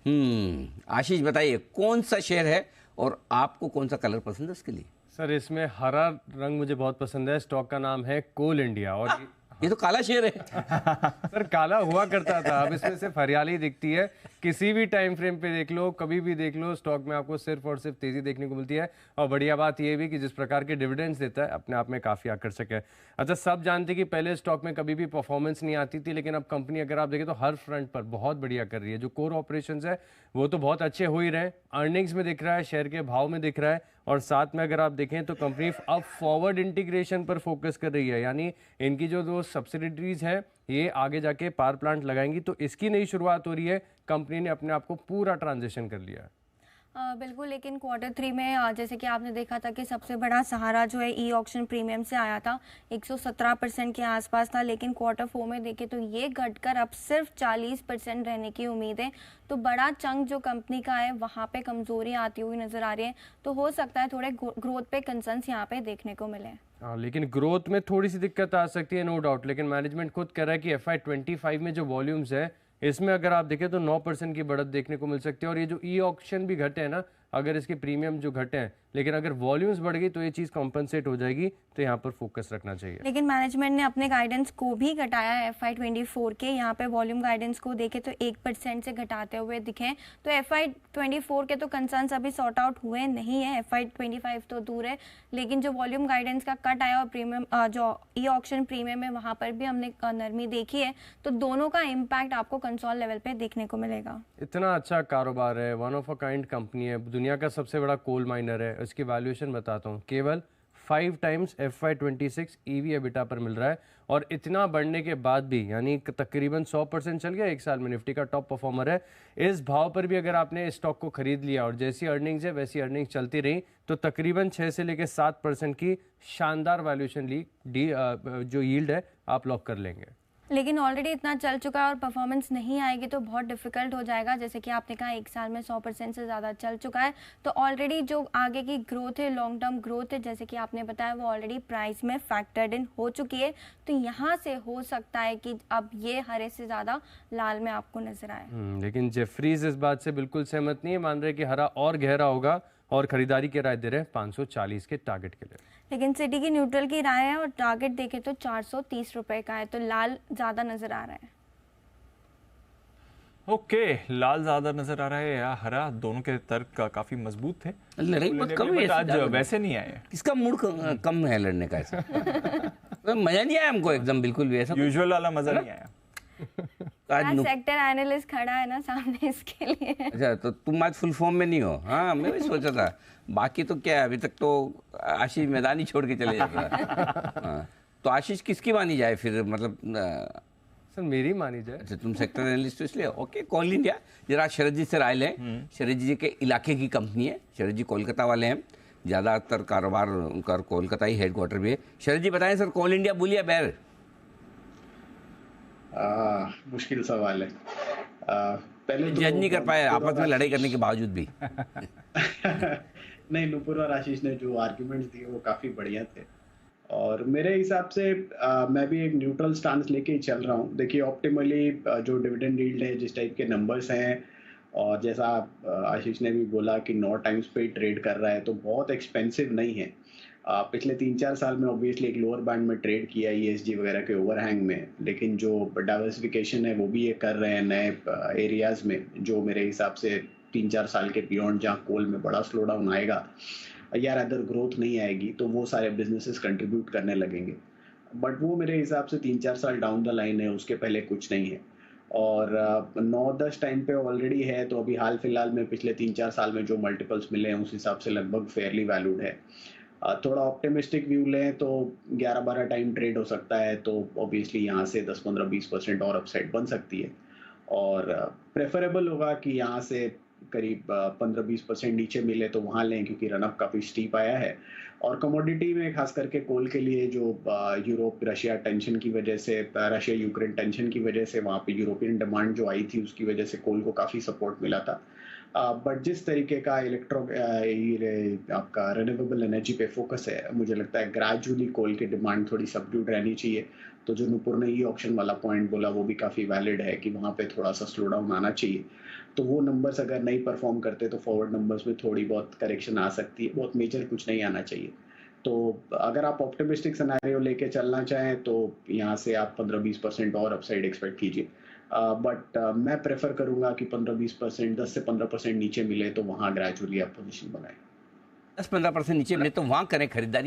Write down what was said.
आशीष बताइए कौन सा शेयर है और आपको कौन सा कलर पसंद है उसके लिए? सर इसमें हरा रंग मुझे बहुत पसंद है। स्टॉक का नाम है कोल इंडिया। और ये तो काला शेयर है। सर काला हुआ करता था, अब इसमें सिर्फ हरियाली दिखती है। किसी भी टाइम फ्रेम पे देख लो, कभी भी देख लो, स्टॉक में आपको सिर्फ और सिर्फ तेजी देखने को मिलती है। और बढ़िया बात ये भी कि जिस प्रकार के डिविडेंड्स देता है अपने आप में काफ़ी आकर्षक है। अच्छा, सब जानते हैं कि पहले स्टॉक में कभी भी परफॉर्मेंस नहीं आती थी, लेकिन अब कंपनी अगर आप देखें तो हर फ्रंट पर बहुत बढ़िया कर रही है। जो कोर ऑपरेशंस है वो तो बहुत अच्छे हो ही रहे, अर्निंग्स में दिख रहा है, शेयर के भाव में दिख रहा है, और साथ में अगर आप देखें तो कंपनी अब फॉरवर्ड इंटीग्रेशन पर फोकस कर रही है। यानी इनकी जो दो सब्सिडरीज हैं ये आगे जाके पावर प्लांट लगाएंगी, तो इसकी नई शुरुआत हो रही है। कंपनी ने अपने आप को पूरा ट्रांजिशन कर लिया है। बिल्कुल, लेकिन क्वार्टर 3 में जैसे कि आपने देखा था कि सबसे बड़ा सहारा जो है ई ऑक्शन प्रीमियम से आया था, 117% के आसपास था, लेकिन क्वार्टर 4 में देखें तो ये घटकर अब सिर्फ 40% रहने की उम्मीद है। तो बड़ा चंक जो कंपनी का है वहाँ पे कमजोरी आती हुई नजर आ रही है, तो हो सकता है थोड़े ग्रोथ पे कंसर्न्स यहाँ पे देखने को मिले। हाँ, लेकिन ग्रोथ में थोड़ी सी दिक्कत आ सकती है, नो डाउट। लेकिन मैनेजमेंट खुद कह रहा है कि FY25 में जो वॉल्यूम्स है इसमें अगर आप देखें तो 9% की बढ़त देखने को मिल सकती है। और ये जो ई ऑक्शन भी घटे हैं ना, अगर इसके प्रीमियम जो घटे हैं, लेकिन अगर वॉल्यूम्स बढ़ गई तो ये चीज़ कॉम्पनसेट हो जाएगी। तो यहाँ पर फोकस रखना चाहिए। लेकिन मैनेजमेंट ने अपने गाइडेंस को भी घटाया है। FY24 के यहाँ पे वॉल्यूम गाइडेंस को देखें तो 1% से घटाते हुए दिखे। तो FY24 के तो कंसर्न्स अभी सॉर्ट आउट हुए नहीं है, FY25 तो दूर है, लेकिन जो वॉल्यूम गाइडेंस का कट आया और प्रीमियम जो ई ऑक्शन प्रीमियम है वहाँ पर भी हमने नरमी देखी है, तो दोनों का इम्पैक्ट आपको कंसोल लेवल पे देखने को मिलेगा। इतना अच्छा कारोबार है, one of a kind company है, दुनिया का सबसे बड़ा कोल माइनर है। इसकी वैल्यूएशन बताता हूँ, केवल 5 टाइम्स FY26 EV एबिटा पर मिल रहा है। और इतना बढ़ने के बाद भी, यानी तकरीबन 100% चल गया, एक साल में निफ्टी का टॉप परफॉर्मर है। इस भाव पर भी अगर आपने स्टॉक को खरीद लिया और जैसी अर्निंग्स है वैसी अर्निंग्स चलती रही, तो तकरीबन 6 से लेकर 7% की शानदार वैल्यूएशन जो यील्ड है आप लॉक कर लेंगे। लेकिन ऑलरेडी इतना चल चुका है और परफॉर्मेंस नहीं आएगी तो बहुत डिफिकल्ट हो जाएगा। जैसे कि आपने कहा एक साल में 100% से ज़्यादा चल चुका है, तो ऑलरेडी जो आगे की ग्रोथ है, लॉन्ग टर्म ग्रोथ है, जैसे कि आपने बताया, वो ऑलरेडी प्राइस में फैक्टर्ड इन हो चुकी है। तो यहाँ से हो सकता है कि अब ये हरे से ज़्यादा लाल में आपको नजर आए। लेकिन जेफरीज इस बात से बिल्कुल सहमत नहीं है, मान रहे कि हरा और गहरा होगा, और खरीदारी की राय दे रहे हैं 540 के टारगेट के लिए। लेकिन सिटी की न्यूट्रल की राय है और टारगेट देखें तो 430 रुपए का है, तो लाल ज्यादा नजर आ रहा है। ओके, लाल ज्यादा नजर आ रहा है या हरा, दोनों के तर्क काफी मजबूत थे। लड़ाई बहुत कम है आज वैसे नहीं आए। इसका मूड कम है लड़ने का ऐसा। मजा नहीं आया हमको एकदम, बिल्कुल भी ऐसा यूजुअल वाला मजा नहीं आया। आज सेक्टर एनालिस्ट खड़ा है ना सामने, इसके लिए। अच्छा, तो तुम आज फुल फॉर्म में नहीं हो? हाँ, मैं भी सोचा था। बाकी तो क्या है, अभी तक तो आशीष मैदान ही छोड़ के चले जाएगा। हाँ, तो आशीष किसकी मानी जाए फिर, मतलब सर मेरी मानी जाए। अच्छा, तुम सेक्टर एनालिस्ट इसलिए ओके। कोल इंडिया, जरा शरद जी से राय लें। शरद जी के इलाके की कंपनी है, शरद जी कोलकाता वाले हैं, ज़्यादातर कारोबार उनका कोलकाता ही हेडक्वार्टर भी है। शरद जी बताएं सर, कोल इंडिया बुल या बेर? मुश्किल सवाल है। पहले जज नहीं कर पाए आपस में लड़ाई करने के बावजूद भी। नहीं, नुपुर और आशीष ने जो आर्ग्यूमेंट्स दिए वो काफी बढ़िया थे, और मेरे हिसाब से मैं भी एक न्यूट्रल स्टांस लेके ही चल रहा हूँ। देखिए, ऑप्टिमली जो डिविडेंड यील्ड है, जिस टाइप के नंबर्स हैं, और जैसा आशीष ने भी बोला कि 9 टाइम्स पे ट्रेड कर रहा है, तो बहुत एक्सपेंसिव नहीं है। पिछले 3-4 साल में ऑब्वियसली एक लोअर बैंड में ट्रेड किया ESG वगैरह के ओवरहैंग में, लेकिन जो डाइवर्सिफिकेशन है वो भी ये कर रहे हैं नए एरियाज में, जो मेरे हिसाब से 3-4 साल के बियॉन्ड, जहाँ कोल में बड़ा स्लो डाउन आएगा या अदर ग्रोथ नहीं आएगी, तो वो सारे बिजनेसेस कंट्रीब्यूट करने लगेंगे। बट वो मेरे हिसाब से 3-4 साल डाउन द लाइन है, उसके पहले कुछ नहीं है। और 9-10 टाइम पे ऑलरेडी है, तो अभी हाल फिलहाल में पिछले 3-4 साल में जो मल्टीपल्स मिले हैं उस हिसाब से लगभग फेयरली वैल्यूड है। थोड़ा ऑप्टिमिस्टिक व्यू लें तो 11-12 टाइम ट्रेड हो सकता है, तो ऑब्वियसली यहाँ से 10-15-20% और अपसाइड बन सकती है। और प्रेफरेबल होगा कि यहाँ से करीब 15-20% नीचे मिले तो वहाँ लें, क्योंकि रनअप काफ़ी स्टीप आया है। और कमोडिटी में खास करके कोल के लिए जो यूरोप रशिया टेंशन की वजह से, रशिया यूक्रेन टेंशन की वजह से वहाँ पे यूरोपियन डिमांड जो आई थी, उसकी वजह से कोल को काफ़ी सपोर्ट मिला था। बट जिस तरीके का आपका रिन्यूएबल एनर्जी पे फोकस है, मुझे लगता है ग्रेजुअली कोल की डिमांड थोड़ी सबड्यूड रहनी चाहिए। तो जो नुपुर ने ई ऑप्शन वाला पॉइंट बोला वो भी काफ़ी वैलिड है कि वहाँ पे थोड़ा सा स्लो डाउन आना चाहिए। तो वो नंबर्स अगर नहीं परफॉर्म करते तो फॉरवर्ड नंबर्स में थोड़ी बहुत करेक्शन आ सकती है, बहुत मेजर कुछ नहीं आना चाहिए। तो अगर आप ऑप्टिमिस्टिक सिनेरियो लेके चलना चाहें तो यहाँ से आप 15-20% और अपसाइड एक्सपेक्ट कीजिए। बट मैं प्रेफर करूंगा कि 15-20%, 10 से 15% नीचे मिले तो वहाँ ग्रेजुअली आप पोजीशन बनाएं। 10-15% नीचे मिले तो वहाँ करें खरीदारी।